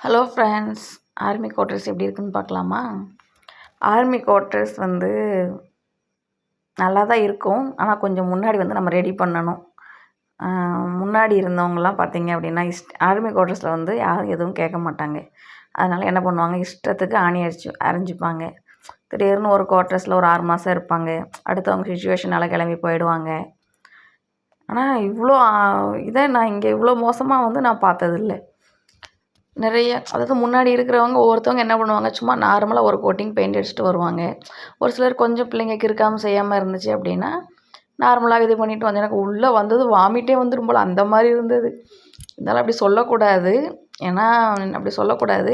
Hello friends, army quarters எப்படி இருக்குன்னு பார்க்கலாமா? ஆர்மி குவார்ட்டர்ஸ் நல்லா தான் இருக்கும். ஆனால் கொஞ்சம் முன்னாடி நம்ம ரெடி பண்ணணும். முன்னாடி இருந்தவங்கலாம் பார்த்தீங்க அப்படின்னா ஆர்மி குவார்ட்டர்ஸில் யாரும் எதுவும் கேட்க மாட்டாங்க. அதனால் என்ன பண்ணுவாங்க, இஷ்டத்துக்கு ஆணி அரைஞ்சிப்பாங்க. திடீர்னு ஒரு குவார்ட்டர்ஸில் ஒரு 6 மாதம் இருப்பாங்க. அடுத்தவங்க சுச்சுவேஷனால் கிளம்பி போயிடுவாங்க. ஆனால் இவ்வளோ இதை நான் இங்கே இவ்வளோ மோசமாக நான் பார்த்ததில்ல. நிறைய அதாவது முன்னாடி இருக்கிறவங்க ஒவ்வொருத்தவங்க என்ன பண்ணுவாங்க, சும்மா நார்மலாக ஒரு கோட்டிங் பெயிண்ட் அடிச்சுட்டு வருவாங்க. ஒரு சிலர் கொஞ்சம் பிள்ளைங்க இருக்காமல் செய்யாமல் இருந்துச்சு அப்படின்னா நார்மலாக இது பண்ணிவிட்டு வந்து எனக்கு உள்ளே வந்தது வாமிட்டே வந்துடும் போல் அந்த மாதிரி இருந்தது. இருந்தாலும் அப்படி சொல்லக்கூடாது, ஏன்னா அப்படி சொல்லக்கூடாது.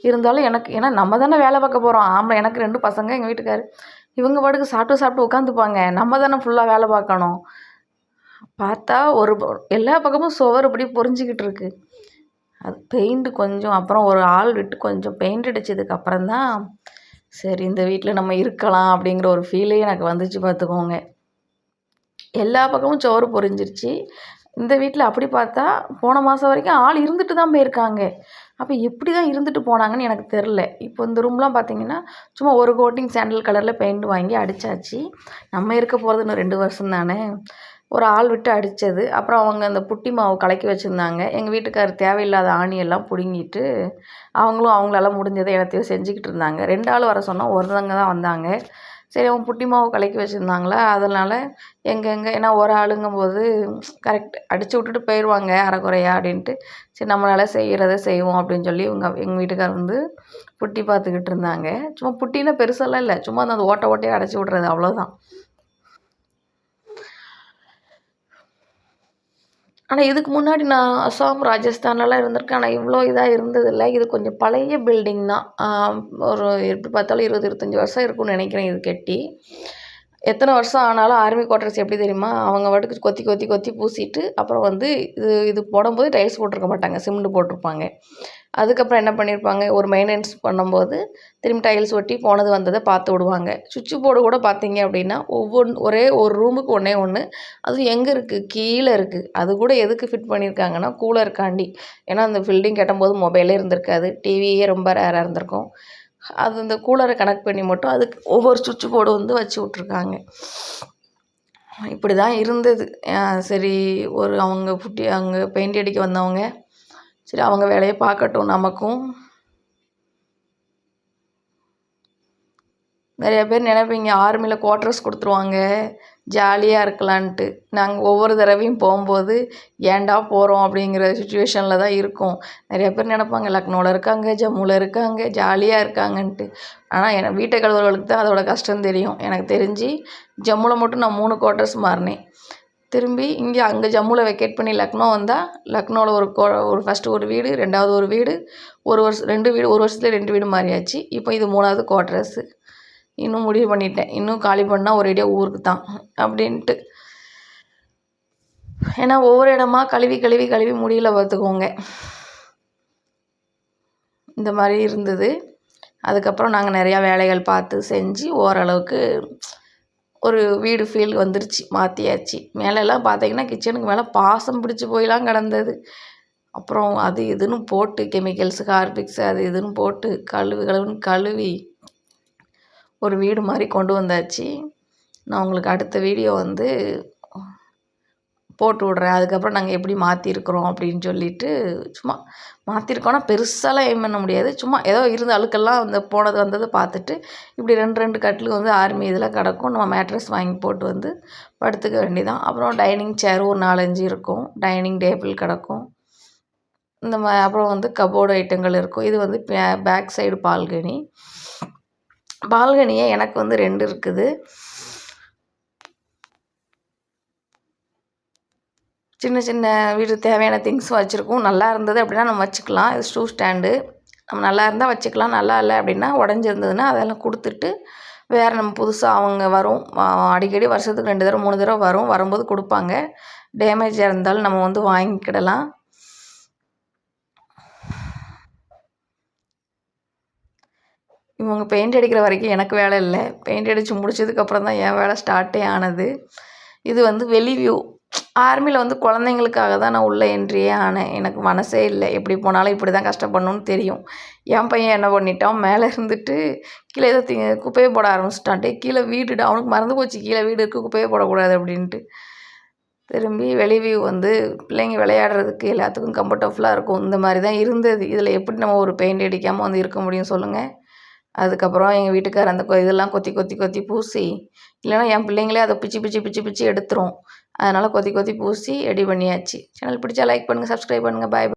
இருந்தாலும் ஏன்னா நம்ம தானே வேலை பார்க்க போகிறோம். ஆமாம், எனக்கு 2 பசங்க, எங்கள் வீட்டுக்கார். இவங்க பாட்டுக்கு சாப்பிட்டு உட்காந்துப்பாங்க. நம்ம தானே ஃபுல்லாக வேலை பார்க்கணும். பார்த்தா எல்லா பக்கமும் சுவர் இப்படி பொறிஞ்சிக்கிட்டு இருக்கு. அது பெயிண்ட்டு கொஞ்சம் அப்புறம் ஒரு ஆள் விட்டு கொஞ்சம் பெயிண்ட் அடித்ததுக்கப்புறம் தான் சரி இந்த வீட்டில் நம்ம இருக்கலாம் அப்படிங்கிற ஒரு ஃபீலே எனக்கு வந்துச்சு பார்த்துக்கோங்க. எல்லா பக்கமும் சுவர் பொறிஞ்சிருச்சு. இந்த வீட்டில் அப்படி பார்த்தா போன மாதம் வரைக்கும் ஆள் இருந்துட்டு தான் போயிருக்காங்க. அப்போ எப்படி தான் இருந்துட்டு போனாங்கன்னு எனக்கு தெரில. இப்போ இந்த ரூம்லாம் பார்த்தீங்கன்னா சும்மா ஒரு கோட்டிங் சாண்டல் கலரில் பெயிண்ட் வாங்கி அடித்தாச்சு. நம்ம இருக்க போகிறது இன்னும் 2 வருஷம் தானே. ஒரு ஆள் விட்டு அடித்தது. அப்புறம் அவங்க அந்த புட்டி மாவு கலக்கி வச்சுருந்தாங்க. எங்கள் வீட்டுக்காரர் தேவையில்லாத ஆணியெல்லாம் பிடுங்கிட்டு அவங்களால முடிஞ்சதை எல்லாத்தையும் செஞ்சுக்கிட்டு இருந்தாங்க. 2 ஆள் வர சொன்னால் ஒருத்தவங்க தான் வந்தாங்க. சரி, அவங்க புட்டி மாவு கலக்கி வச்சுருந்தாங்களா, அதனால் ஏன்னா ஒரு ஆளுங்கும்போது கரெக்ட் அடித்து விட்டுட்டு போயிடுவாங்க அரைக்குறையா அப்படின்ட்டு. சரி, நம்மளால் செய்கிறத செய்வோம் அப்படின்னு சொல்லி எங்கள் வீட்டுக்காரர் புட்டி பார்த்துக்கிட்டு இருந்தாங்க. சும்மா புட்டினா பெருசெல்லாம் இல்லை, சும்மா அந்த ஓட்டையாக அடைச்சி விட்றது அவ்வளோதான். ஆனால் இதுக்கு முன்னாடி நான் அசாம், ராஜஸ்தான்லலாம் இருந்திருக்கேன். ஆனால் இவ்வளோ இதாக இருந்ததில்லை. இது கொஞ்சம் பழைய பில்டிங் தான். ஒரு எப்படி பார்த்தாலும் 20, 25 வருஷம் இருக்கும்னு நினைக்கிறேன் இது கட்டி. எத்தனை வருஷம் ஆனாலும் ஆர்மி குவார்ட்டர்ஸ் எப்படி தெரியுமா, அவங்க பாட்டுக்கு கொத்தி பூசிட்டு அப்புறம் இது போடும்போது டைல்ஸ் போட்டிருக்க மாட்டாங்க, சிமெண்ட் போட்டிருப்பாங்க. அதுக்கப்புறம் என்ன பண்ணியிருப்பாங்க, ஒரு மெயின்டெனன்ஸ் பண்ணும்போது திரும்பி டைல்ஸ் ஒட்டி போனது வந்ததை பார்த்து விடுவாங்க. சுவிட்சு போர்டு கூட பார்த்தீங்க அப்படின்னா ஒரே ஒரு ரூமுக்கு ஒன்றே ஒன்று. அதுவும் எங்கே இருக்குது, கீழே இருக்குது. அது கூட எதுக்கு ஃபிட் பண்ணியிருக்காங்கன்னா கூலருக்காண்டி. ஏன்னா அந்த பில்டிங் கட்டும்போது மொபைலே இருந்திருக்காது, டிவியே ரொம்ப ரேராக இருந்திருக்கும். அது இந்த கூலரை கனெக்ட் பண்ணி மட்டும் அதுக்கு ஒவ்வொரு சுவிட்சு போர்டு வச்சு விட்ருக்காங்க. இப்படி தான் இருந்தது. சரி, அவங்க பெயிண்ட் அடிக்க வந்தவங்க சரி அவங்க வேலையை பார்க்கட்டும். நமக்கும் நிறைய பேர் நினைப்பீங்க ஆர்மியில் குவார்ட்டர்ஸ் கொடுத்துருவாங்க ஜாலியாக இருக்கலான்ட்டு. நாங்கள் ஒவ்வொரு தடவையும் போகும்போது ஏன்டா போகிறோம் அப்படிங்கிற சுச்சுவேஷனில் தான் இருக்கோம். நிறைய பேர் நினைப்பாங்க லக்னோவில் இருக்காங்க, ஜம்முவில் இருக்காங்க, ஜாலியாக இருக்காங்கன்ட்டு. ஆனால் வீட்டை கழுவுறவர்களுக்கு தான் அதோட கஷ்டம் தெரியும். எனக்கு தெரிஞ்சு ஜம்முவில் மட்டும் நான் 3 குவார்ட்டர்ஸ் மாறினேன். திரும்பி அங்கே ஜம்முவில் வெக்கேட் பண்ணி லக்னோ வந்தால் லக்னோவில் ஒரு ஃபஸ்ட்டு ஒரு வீடு, 2வது ஒரு வீடு, 2 வீடு, ஒரு வருஷத்துல 2 வீடு மாறியாச்சு. இப்போ இது 3வது குவார்ட்டர்ஸு. இன்னும் முடிவு பண்ணிட்டேன், இன்னும் காலி பண்ணால் ஒரேடியாக ஊருக்கு தான் அப்படின்ட்டு. ஏன்னா ஒவ்வொரு இடமா கழுவி முடியல பார்த்துக்கோங்க. இந்த மாதிரி இருந்தது. அதுக்கப்புறம் நாங்கள் நிறையா வேலைகள் பார்த்து செஞ்சு ஓரளவுக்கு ஒரு வீடு ஃபீல் வந்துருச்சு, மாற்றியாச்சு. மேலெல்லாம் பார்த்தீங்கன்னா கிச்சனுக்கு மேலே பாசம் பிடிச்சி போயெலாம் கிடந்தது. அப்புறம் அது இதுன்னு போட்டு கெமிக்கல்ஸு, ஹார்பிக்ஸு அது இதுன்னு போட்டு கழுவி ஒரு வீடு மாதிரி கொண்டு வந்தாச்சு. நான் உங்களுக்கு அடுத்த வீடியோ போட்டு விட்றேன். அதுக்கப்புறம் நாங்கள் எப்படி மாற்றிருக்கிறோம் அப்படின்னு சொல்லிட்டு. சும்மா மாற்றிருக்கோன்னா பெருசாலாம் எய்ம் பண்ண முடியாது. சும்மா ஏதோ இருந்த அழுக்கெல்லாம் போனது வந்ததை பார்த்துட்டு இப்படி 2 கட்டில் ஆர்மி இதில் கிடக்கும். நம்ம மேட்ரஸ் வாங்கி போட்டு படுத்துக்க வேண்டியதான். அப்புறம் டைனிங் சேர் ஒரு 4, 5 இருக்கும். டைனிங் டேபிள் கிடக்கும். இந்த மாதிரி அப்புறம் கபோர்டு ஐட்டங்கள் இருக்கும். இது பேக் சைடு பால்கனியே எனக்கு 2 இருக்குது. சின்ன சின்ன வீடு தேவையான திங்ஸ் வச்சுருக்கோம். நல்லா இருந்தது அப்படின்னா நம்ம வச்சுக்கலாம். இது ஷூ ஸ்டாண்டு. நம்ம நல்லா இருந்தால் வச்சுக்கலாம், நல்லா இல்லை அப்படின்னா உடஞ்சிருந்ததுன்னா அதெல்லாம் கொடுத்துட்டு வேறு நம்ம புதுசாக அவங்க அடிக்கடி வருஷத்துக்கு 2 தடவை 3 தடவை வரும்போது கொடுப்பாங்க. டேமேஜாக இருந்தாலும் நம்ம வாங்கிக்கிடலாம். இவங்க பெயிண்ட் அடிக்கிற வரைக்கும் எனக்கு வேலை இல்லை. பெயிண்ட் அடித்து முடிச்சதுக்கப்புறம் தான் என் வேலை ஸ்டார்ட்டே ஆனது. இது வெளி வியூ. ஆர்மியில் வந்து குழந்தைங்களுக்காக தான் நான் உள்ளே என்ட்ரியே ஆனேன். எனக்கு மனசே இல்லை, எப்படி போனாலும் இப்படி தான் கஷ்டப்படணும்னு தெரியும். என் பையன் என்ன பண்ணிட்டான், மேலே இருந்துட்டு கீழே ஏதோ குப்பையை போட ஆரம்பிச்சிட்டான். கீழே வீடுடா, அவனுக்கு மறந்து போச்சு கீழே வீடு இருக்குது குப்பையை போடக்கூடாது அப்படின்ட்டு. திரும்பி வெளி வியூ வந்து பிள்ளைங்க விளையாடுறதுக்கு எல்லாத்துக்கும் கம்ஃபர்டபுளாக இருக்கும். இந்த மாதிரி தான் இருந்தது. இதில் எப்படி நம்ம ஒரு பெயிண்ட் அடிக்காமல் வந்து இருக்க முடியும் சொல்லுங்கள். அதுக்கப்புறம் எங்கள் வீட்டுக்காரர் அந்த இதெல்லாம் கொத்தி கொத்தி கொத்தி பூசி, இல்லைன்னா என் பிள்ளைங்களே அதை பிச்சு பிச்சு பிச்சு பிச்சு எடுத்துரும். அதனால் கொத்தி கொத்தி பூசி ரெடி பண்ணியாச்சு. சேனல் பிடிச்சா லைக் பண்ணுங்கள், சப்ஸ்கிரைப் பண்ணுங்கள். பாய்.